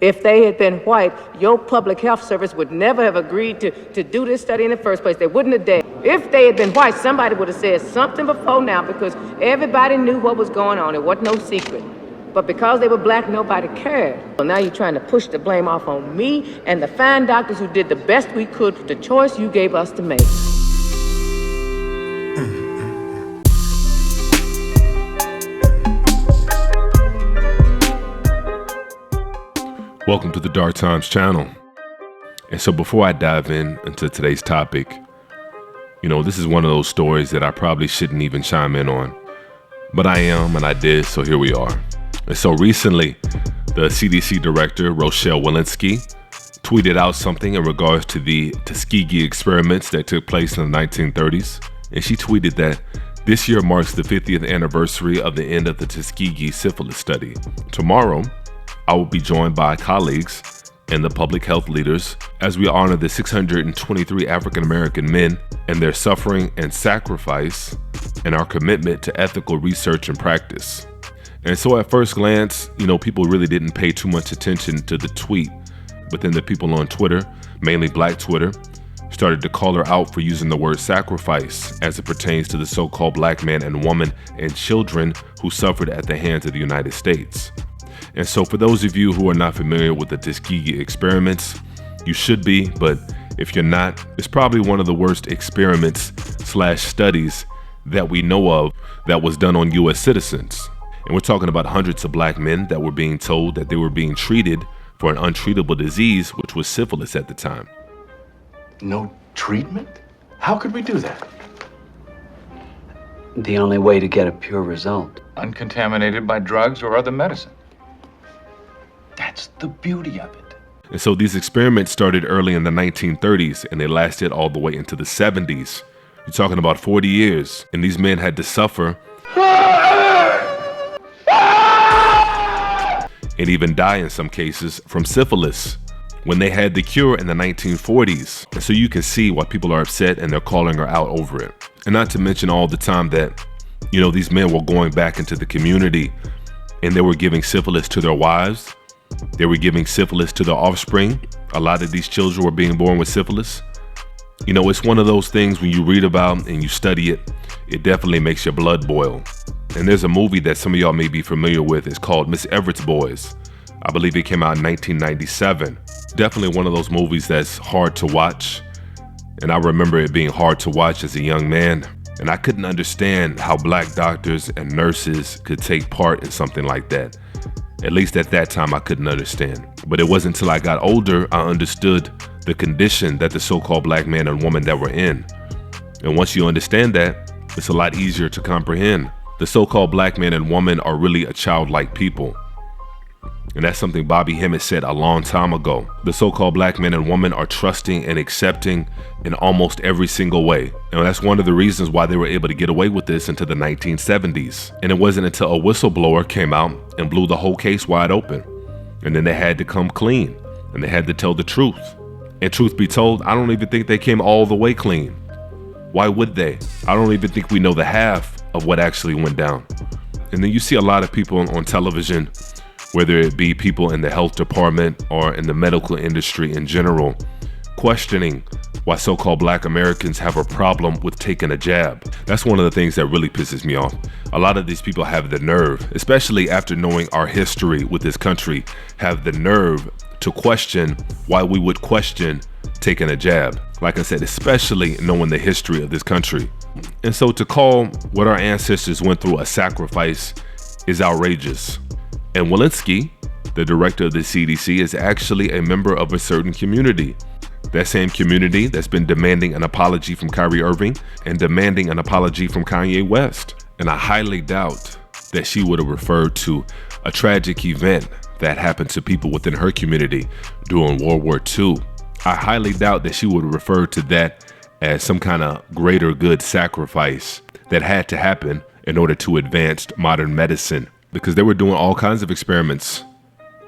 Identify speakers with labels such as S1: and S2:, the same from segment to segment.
S1: If they had been white, your public health service would never have agreed to do this study in the first place. They wouldn't have dared. If they had been white, somebody would have said something before now, because everybody knew what was going on. It wasn't no secret. But because they were black, nobody cared. So now you're trying to push the blame off on me and the fine doctors who did the best we could with the choice you gave us to make.
S2: Welcome to the Dark Times channel. And so before I dive into today's topic, this is one of those stories that I probably shouldn't even chime in on. But I am, and I did, so here we are. And so recently, the CDC director, Rochelle Walensky, tweeted out something in regards to the Tuskegee Experiments that took place in the 1930s. And she tweeted that this year marks the 50th anniversary of the end of the Tuskegee syphilis study. Tomorrow, I will be joined by colleagues and the public health leaders as we honor the 623 African American men and their suffering and sacrifice and our commitment to ethical research and practice. And so at first glance, people really didn't pay too much attention to the tweet, but then the people on Twitter, mainly Black Twitter, started to call her out for using the word sacrifice as it pertains to the so-called black man and woman and children who suffered at the hands of the United States. And so for those of you who are not familiar with the Tuskegee Experiments, you should be, but if you're not, it's probably one of the worst experiments/studies that we know of that was done on U.S. citizens. And we're talking about hundreds of black men that were being told that they were being treated for an untreatable disease, which was syphilis at the time.
S3: No treatment? How could we do that?
S4: The only way to get a pure result.
S5: Uncontaminated by drugs or other medicine.
S3: That's the beauty of it.
S2: And so these experiments started early in the 1930s and they lasted all the way into the 70s. You're talking about 40 years, and these men had to suffer and even die in some cases from syphilis when they had the cure in the 1940s. And so you can see why people are upset and they're calling her out over it. And not to mention all the time that, these men were going back into the community and they were giving syphilis to their wives. They were giving syphilis to their offspring. A lot of these children were being born with syphilis. It's one of those things when you read about and you study it, it definitely makes your blood boil. And there's a movie that some of y'all may be familiar with. It's called Miss Everett's Boys. I believe it came out in 1997. Definitely one of those movies that's hard to watch. And I remember it being hard to watch as a young man. And I couldn't understand how black doctors and nurses could take part in something like that. At least at that time, I couldn't understand. But it wasn't until I got older, I understood the condition that the so-called black man and woman that were in. And once you understand that, it's a lot easier to comprehend. The so-called black man and woman are really a childlike people. And that's something Bobby Hemmett said a long time ago. The so-called black men and woman are trusting and accepting in almost every single way. And that's one of the reasons why they were able to get away with this into the 1970s. And it wasn't until a whistleblower came out and blew the whole case wide open. And then they had to come clean and they had to tell the truth. And truth be told, I don't even think they came all the way clean. Why would they? I don't even think we know the half of what actually went down. And then you see a lot of people on television, whether it be people in the health department or in the medical industry in general, questioning why so-called black Americans have a problem with taking a jab. That's one of the things that really pisses me off. A lot of these people have the nerve, especially after knowing our history with this country, have the nerve to question why we would question taking a jab. Like I said, especially knowing the history of this country. And so to call what our ancestors went through a sacrifice is outrageous. And Walensky, the director of the CDC, is actually a member of a certain community. That same community that's been demanding an apology from Kyrie Irving and demanding an apology from Kanye West. And I highly doubt that she would have referred to a tragic event that happened to people within her community during World War II. I highly doubt that she would have referred to that as some kind of greater good sacrifice that had to happen in order to advance modern medicine, because they were doing all kinds of experiments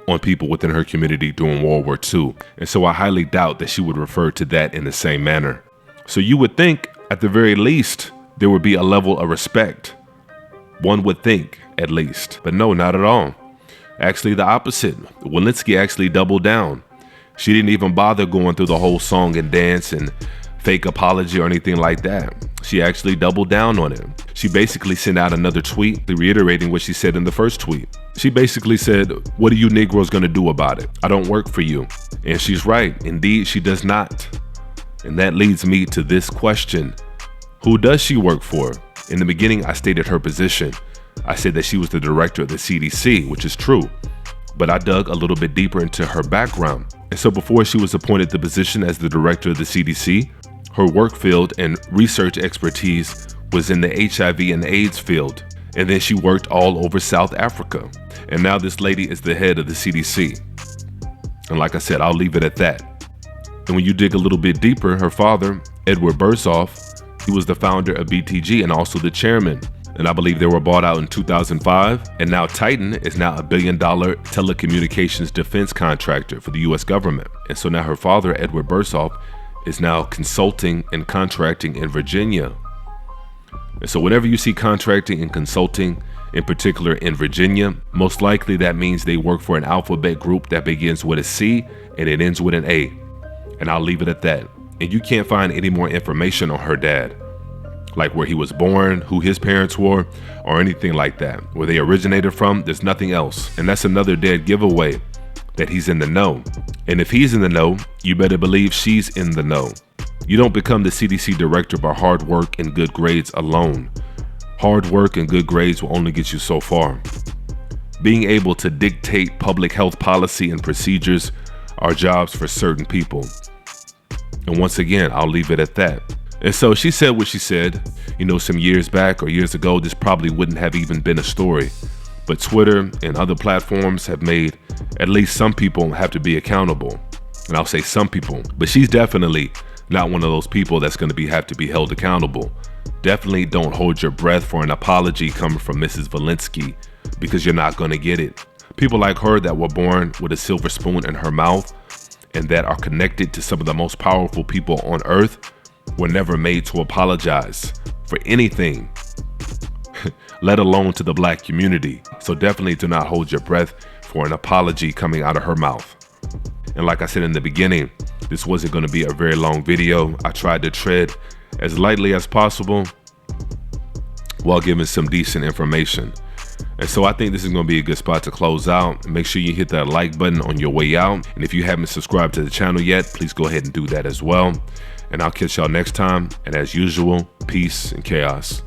S2: on people within her community during World War II. And so I highly doubt that she would refer to that in the same manner. So you would think, at the very least, there would be a level of respect. One would think, at least. But no, not at all. Actually, the opposite. Walensky actually doubled down. She didn't even bother going through the whole song and dance and fake apology or anything like that. She actually doubled down on it. She basically sent out another tweet reiterating what she said in the first tweet. She basically said, "What are you Negroes gonna do about it? I don't work for you." And she's right. Indeed, she does not. And that leads me to this question. Who does she work for? In the beginning, I stated her position. I said that she was the director of the CDC, which is true. But I dug a little bit deeper into her background. And so before she was appointed the position as the director of the CDC, her work field and research expertise was in the HIV and AIDS field. And then she worked all over South Africa. And now this lady is the head of the CDC. And like I said, I'll leave it at that. And when you dig a little bit deeper, her father, Edward Bursoff, he was the founder of BTG and also the chairman. And I believe they were bought out in 2005. And now Titan is now a $1 billion telecommunications defense contractor for the US government. And so now her father, Edward Bursoff, is now consulting and contracting in Virginia. And so whenever you see contracting and consulting, in particular in Virginia, most likely that means they work for an alphabet group that begins with a C and it ends with an A. And I'll leave it at that. And you can't find any more information on her dad, like where he was born, who his parents were, or anything like that. Where they originated from, there's nothing else. And that's another dead giveaway that he's in the know. And if he's in the know, you better believe she's in the know. You don't become the CDC director by hard work and good grades alone. Hard work and good grades will only get you so far. Being able to dictate public health policy and procedures are jobs for certain people. And once again, I'll leave it at that. And so she said what she said. You know, some years back or years ago, this probably wouldn't have even been a story. But Twitter and other platforms have made at least some people have to be accountable. And I'll say some people, but she's definitely not one of those people that's going to have to be held accountable. Definitely don't hold your breath for an apology coming from Mrs. Walensky, because you're not going to get it. People like her that were born with a silver spoon in her mouth and that are connected to some of the most powerful people on earth were never made to apologize for anything, let alone to the Black community. So definitely do not hold your breath for an apology coming out of her mouth. And like I said in the beginning, this wasn't going to be a very long video. I tried to tread as lightly as possible while giving some decent information. And so I think this is going to be a good spot to close out. Make sure you hit that like button on your way out. And if you haven't subscribed to the channel yet, please go ahead and do that as well. And I'll catch y'all next time. And as usual, peace and chaos.